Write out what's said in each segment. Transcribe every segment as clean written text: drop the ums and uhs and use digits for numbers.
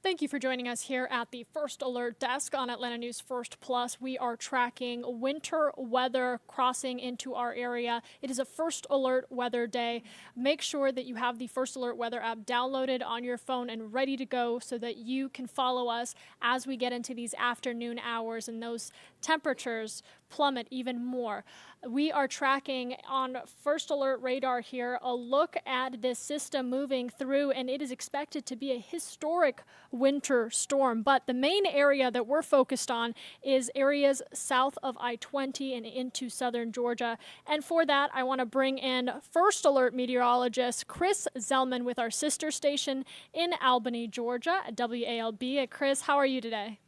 Thank you for joining us here at the First Alert Desk on Atlanta News First Plus. We are tracking winter weather crossing into our area. It is a First Alert weather day. Make sure that you have the First Alert weather app downloaded on your phone and ready to go so that you can follow us as we get into these afternoon hours and those temperatures plummet even more. We are tracking on First Alert radar here a look at this system moving through, and it is expected to be a historic winter storm. But the main area that we're focused on is areas south of I-20 and into southern Georgia. And for that, I want to bring in First Alert meteorologist Chris Zellman with our sister station in Albany, Georgia, WALB. Chris, how are you today?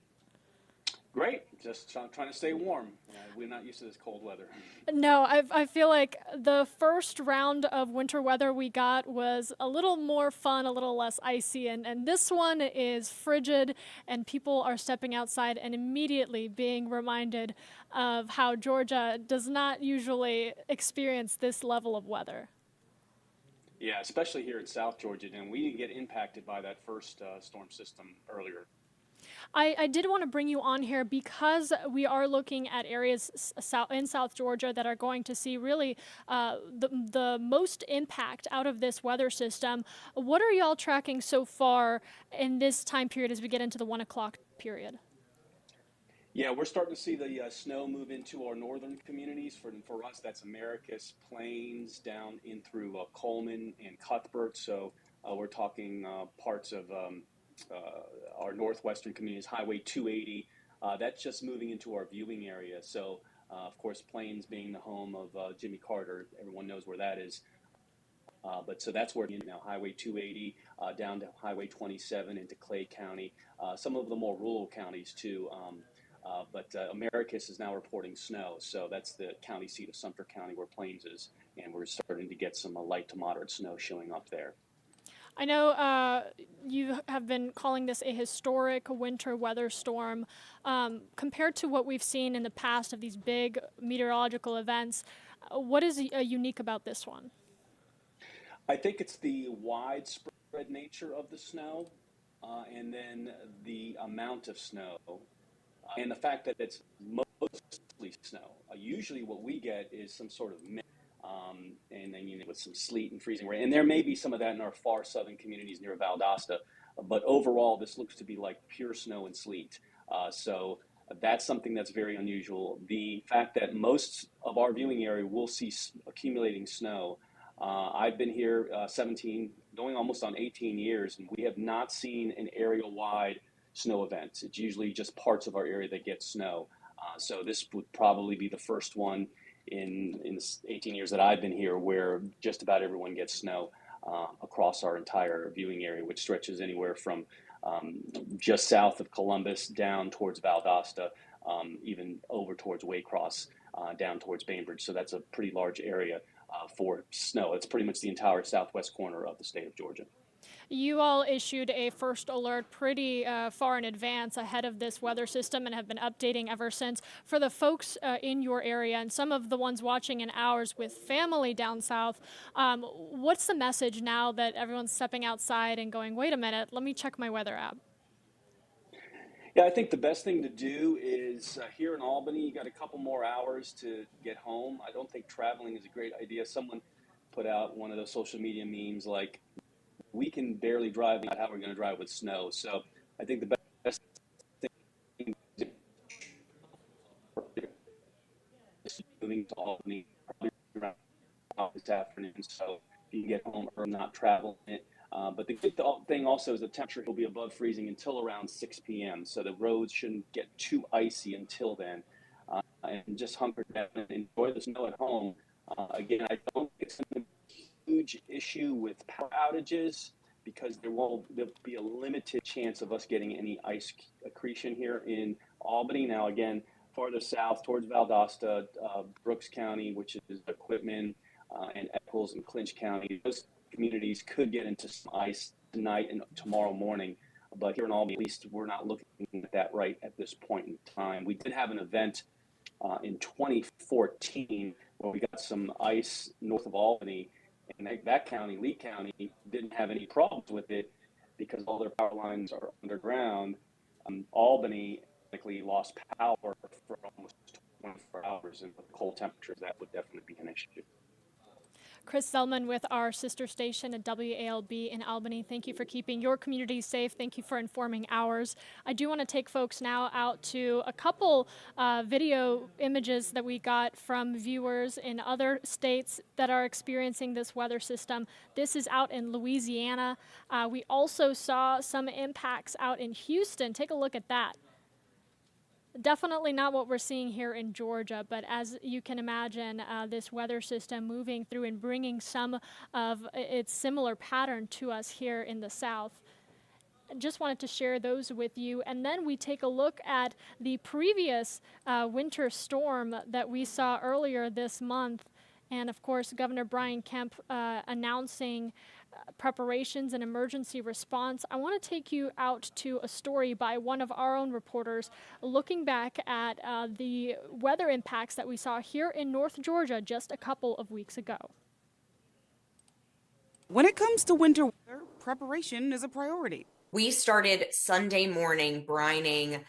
Great. Just trying to stay warm. We're not used to this cold weather. No, I feel like the first round of winter weather we got was a little more fun, a little less icy, and this one is frigid, and people are stepping outside and immediately being reminded of how Georgia does not usually experience this level of weather. Yeah, especially here in South Georgia, and we didn't get impacted by that first storm system earlier. I did want to bring you on here because we are looking at areas in South Georgia that are going to see really the most impact out of this weather system. What are y'all tracking so far in this time period as we get into the 1 o'clock period? Yeah, we're starting to see the snow move into our northern communities. For us, that's Americus Plains down in through Coleman and Cuthbert. So we're talking parts of our northwestern communities, Highway 280. That's just moving into our viewing area. So, of course, Plains being the home of Jimmy Carter, everyone knows where that is. But so that's where now Highway 280 down to Highway 27 into Clay County, some of the more rural counties too. But Americus is now reporting snow, so that's the county seat of Sumter County where Plains is, and we're starting to get some light to moderate snow showing up there. I know you have been calling this a historic winter weather storm. Compared to what we've seen in the past of these big meteorological events, what is unique about this one? I think it's the widespread nature of the snow, and then the amount of snow, and the fact that it's mostly snow. Usually, what we get is some sort of mix, and then with some sleet and freezing rain. And there may be some of that in our far southern communities near Valdosta, but overall, this looks to be like pure snow and sleet. So that's something that's very unusual. The fact that most of our viewing area will see accumulating snow. I've been here 17, going almost on 18 years, and we have not seen an area-wide snow event. It's usually just parts of our area that get snow. So this would probably be the first one in the 18 years that I've been here where just about everyone gets snow across our entire viewing area, which stretches anywhere from just south of Columbus down towards Valdosta, even over towards Waycross, down towards Bainbridge. So that's a pretty large area for snow. It's pretty much the entire southwest corner of the state of Georgia. You all issued a first alert pretty far in advance ahead of this weather system and have been updating ever since. For the folks in your area and some of the ones watching in ours with family down south, what's the message now that everyone's stepping outside and going, wait a minute, let me check my weather app? Yeah, I think the best thing to do is here in Albany, you got a couple more hours to get home. I don't think traveling is a great idea. Someone put out one of those social media memes like, we can barely drive, not how we're going to drive with snow. So I think the best thing to do is moving to Albany probably around this afternoon. So if you can get home or not travel it. But the good thing also is the temperature will be above freezing until around 6 p.m. So the roads shouldn't get too icy until then. And just hunker down and enjoy the snow at home. Again, I don't think it's going to be a huge issue with power outages because there'll be a limited chance of us getting any ice accretion here in Albany. Now, again, farther south towards Valdosta, Brooks County, which is Quitman, and Eccles and Clinch County, those communities could get into some ice tonight and tomorrow morning. But here in Albany, at least we're not looking at that right at this point in time. We did have an event in 2014 where we got some ice north of Albany, and that county, Lee County, didn't have any problems with it. because all their power lines are underground. Albany likely lost power for almost 24 hours, and with cold temperatures, that would definitely be an issue. Chris Zellman with our sister station at WALB in Albany. Thank you for keeping your community safe. Thank you for informing ours. I do want to take folks now out to a couple video images that we got from viewers in other states that are experiencing this weather system. This is out in Louisiana. We also saw some impacts out in Houston. Take a look at that. Definitely not what we're seeing here in Georgia, but as you can imagine, this weather system moving through and bringing some of its similar pattern to us here in the South. Just wanted to share those with you. And then we take a look at the previous winter storm that we saw earlier this month. And of course, Governor Brian Kemp announcing preparations and emergency response. I want to take you out to a story by one of our own reporters looking back at the weather impacts that we saw here in North Georgia just a couple of weeks ago. When it comes to winter weather, preparation is a priority. We started Sunday morning brining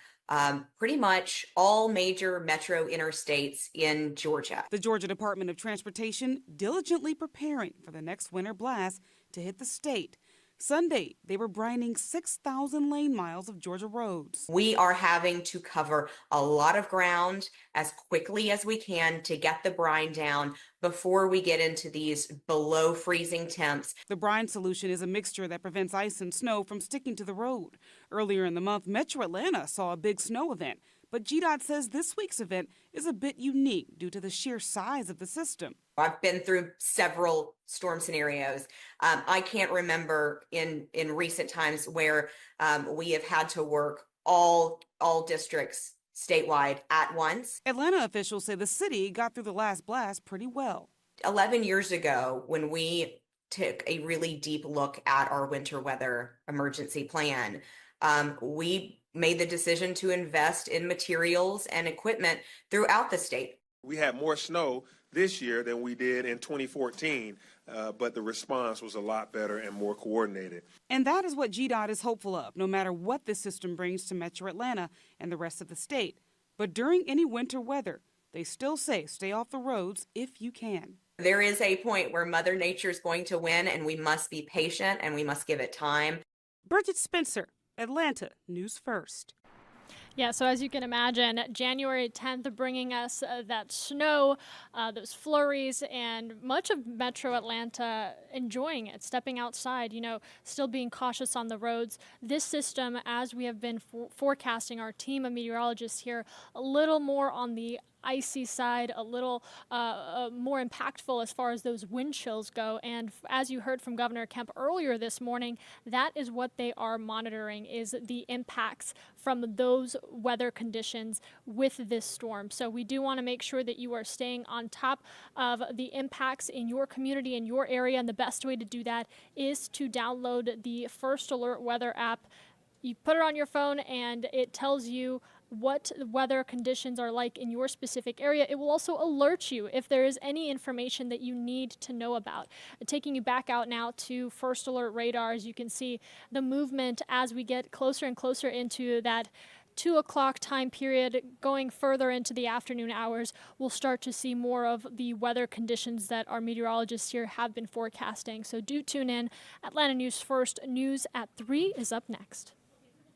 pretty much all major metro interstates in Georgia. The Georgia Department of Transportation diligently preparing for the next winter blast to hit the state. Sunday, they were brining 6,000 lane miles of Georgia roads. We are having to cover a lot of ground as quickly as we can to get the brine down before we get into these below freezing temps. The brine solution is a mixture that prevents ice and snow from sticking to the road. Earlier in the month, Metro Atlanta saw a big snow event, but GDOT says this week's event is a bit unique due to the sheer size of the system. I've been through several storm scenarios. I can't remember in recent times where we have had to work all districts statewide at once. Atlanta officials say the city got through the last blast pretty well. 11 years ago, when we took a really deep look at our winter weather emergency plan, we made the decision to invest in materials and equipment throughout the state. We had more snow this year than we did in 2014, but the response was a lot better and more coordinated. And that is what GDOT is hopeful of, no matter what this system brings to Metro Atlanta and the rest of the state. But during any winter weather, they still say stay off the roads if you can. There is a point where Mother Nature is going to win, and we must be patient and we must give it time. Bridget Spencer, Atlanta News First. Yeah, so as you can imagine, January 10th bringing us that snow, those flurries, and much of Metro Atlanta enjoying it, stepping outside, still being cautious on the roads. This system, as we have been forecasting, our team of meteorologists here, a little more on the icy side, a little more impactful as far as those wind chills go. And as you heard from Governor Kemp earlier this morning, that is what they are monitoring, is the impacts from those weather conditions with this storm. So we do want to make sure that you are staying on top of the impacts in your community, in your area. And the best way to do that is to download the First Alert Weather app. You put it on your phone and it tells you what weather conditions are like in your specific area. It will also alert you if there is any information that you need to know about. Taking you back out now to First Alert radar, as you can see the movement as we get closer and closer into that 2 o'clock time period, going further into the afternoon hours, we'll start to see more of the weather conditions that our meteorologists here have been forecasting. So do tune in. Atlanta News First, news at 3 is up next.